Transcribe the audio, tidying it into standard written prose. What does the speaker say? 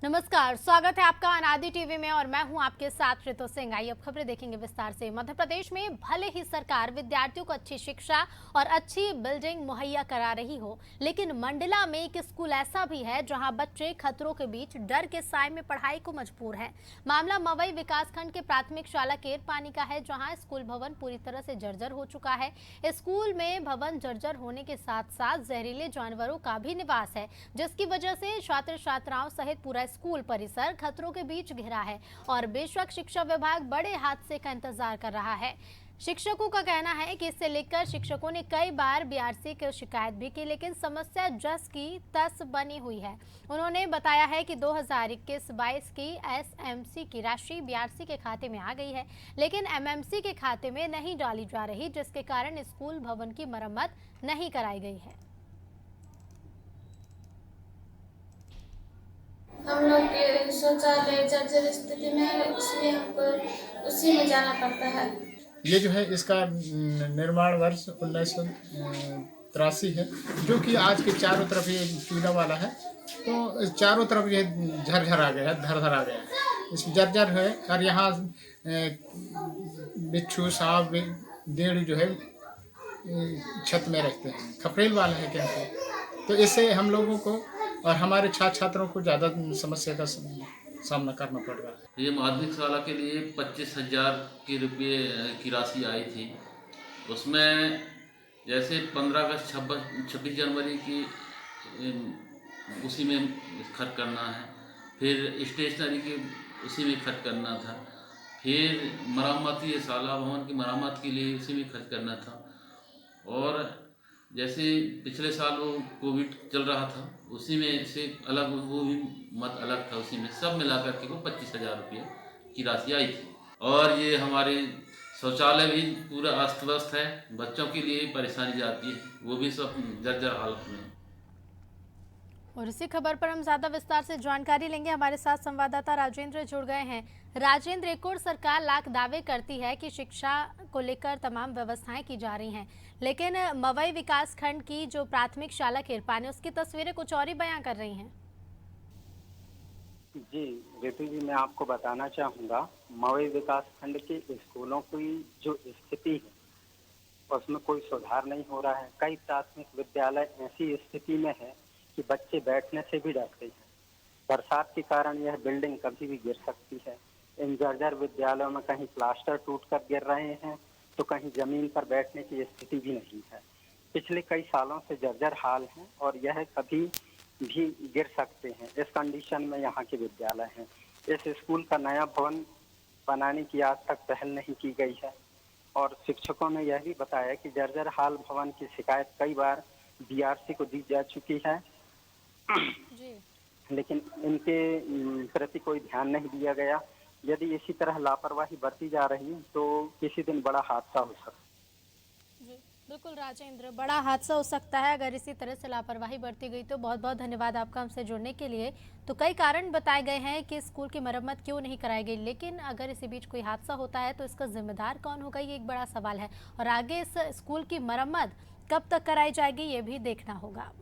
नमस्कार, स्वागत है आपका अनादि टीवी में और मैं हूं आपके साथ ऋतु सिंह। आइए अब खबरें देखेंगे विस्तार से। मध्य प्रदेश में भले ही सरकार विद्यार्थियों को अच्छी शिक्षा और अच्छी बिल्डिंग मुहैया करा रही हो, लेकिन मंडला में एक स्कूल ऐसा भी है जहां बच्चे खतरों के बीच डर के साए में पढ़ाई को मजबूर हैं। मामला मवई विकासखंड के प्राथमिक शाला केरपानी का है, जहाँ स्कूल भवन पूरी तरह से जर्जर हो चुका है। स्कूल में भवन जर्जर होने के साथ साथ जहरीले जानवरों का भी निवास है, जिसकी वजह से छात्र छात्राओं सहित पूरा स्कूल परिसर खतरों के बीच घिरा है और बेशक शिक्षा विभाग बड़े हादसे का इंतजार कर रहा है। शिक्षकों का कहना है कि इससे लेकर शिक्षकों ने कई बार बीआरसी की शिकायत भी की, लेकिन समस्या जस की तस बनी हुई है। उन्होंने बताया है कि 2021-22 की एसएमसी की राशि बीआरसी के खाते में आ गई है, लेकिन एमएमसी के खाते में नहीं डाली जा रही, जिसके कारण स्कूल भवन की मरम्मत नहीं कराई गई है। हम लोग के शौचालय जर्जर स्थिति में है, इसलिए हमको उसी में जाना पड़ता है। ये जो है इसका निर्माण वर्ष 1983 है, जो कि आज के चारों तरफ ये चूना वाला है, तो चारों तरफ ये झरझर आ गया है, धर आ गया है, इस जर्जर है। और यहाँ बिच्छू सांप देड़ जो है छत में रहते हैं, खपरेल वाला है कहते हैं। तो इससे हम लोगों को और हमारे छात्र छात्रों को ज़्यादा समस्या का सामना करना पड़ रहा है। ये माध्यमिक शाला के लिए 25,000 के रुपये की राशि आई थी। उसमें जैसे 15 अगस्त 26 जनवरी की उसी में खर्च करना है, फिर स्टेशनरी की उसी में खर्च करना था, फिर मरम्मती शाला भवन की मरम्मत के लिए उसी में खर्च करना था। और जैसे पिछले साल वो कोविड चल रहा था, उसी में से अलग वो भी मत अलग था, उसी में सब मिलाकर के वो 25,000 रुपये की राशि आई थी। और ये हमारे शौचालय भी पूरा अस्त व्यस्त है, बच्चों के लिए परेशानी जाती है, वो भी सब जर्जर हालत में। और इसी खबर पर हम ज्यादा विस्तार से जानकारी लेंगे। हमारे साथ संवाददाता राजेंद्र जुड़ गए हैं। राजेंद्र, एक और सरकार लाख दावे करती है कि शिक्षा को लेकर तमाम व्यवस्थाएं की जा रही हैं, लेकिन मवई विकास खंड की जो प्राथमिक शाला केरपानी, उसकी तस्वीरें कुछ और ही बयां कर रही हैं। जी ऋतु जी, मैं आपको बताना चाहूँगा, मवई विकास खंड के स्कूलों की जो स्थिति है उसमें कोई सुधार नहीं हो रहा है। कई प्राथमिक विद्यालय ऐसी स्थिति में है कि बच्चे बैठने से भी डरते हैं। बरसात के कारण यह बिल्डिंग कभी भी गिर सकती है। इन जर्जर विद्यालयों में कहीं प्लास्टर टूटकर गिर रहे हैं, तो कहीं जमीन पर बैठने की स्थिति भी नहीं है। पिछले कई सालों से जर्जर हाल है और यह कभी भी गिर सकते हैं। इस कंडीशन में यहाँ के विद्यालय हैं। इस स्कूल का नया भवन बनाने की आज तक पहल नहीं की गई है और शिक्षकों ने यह भी बताया कि जर्जर हाल भवन की शिकायत कई बार बीआरसी को दी जा चुकी है, लेकिन इनके प्रति कोई ध्यान नहीं दिया गया। यदि इसी तरह लापरवाही बरती जा रही तो किसी दिन बड़ा हादसा हो सकता है। बिल्कुल राजेंद्र, बड़ा हादसा हो सकता है अगर इसी तरह से लापरवाही बरती गई तो। बहुत बहुत धन्यवाद आपका हमसे जुड़ने के लिए। तो कई कारण बताए गए हैं कि स्कूल की मरम्मत क्यों नहीं कराई गई, लेकिन अगर इसी बीच कोई हादसा होता है तो इसका जिम्मेदार कौन होगा, ये एक बड़ा सवाल है। और आगे इस स्कूल की मरम्मत कब तक कराई जाएगी, ये भी देखना होगा।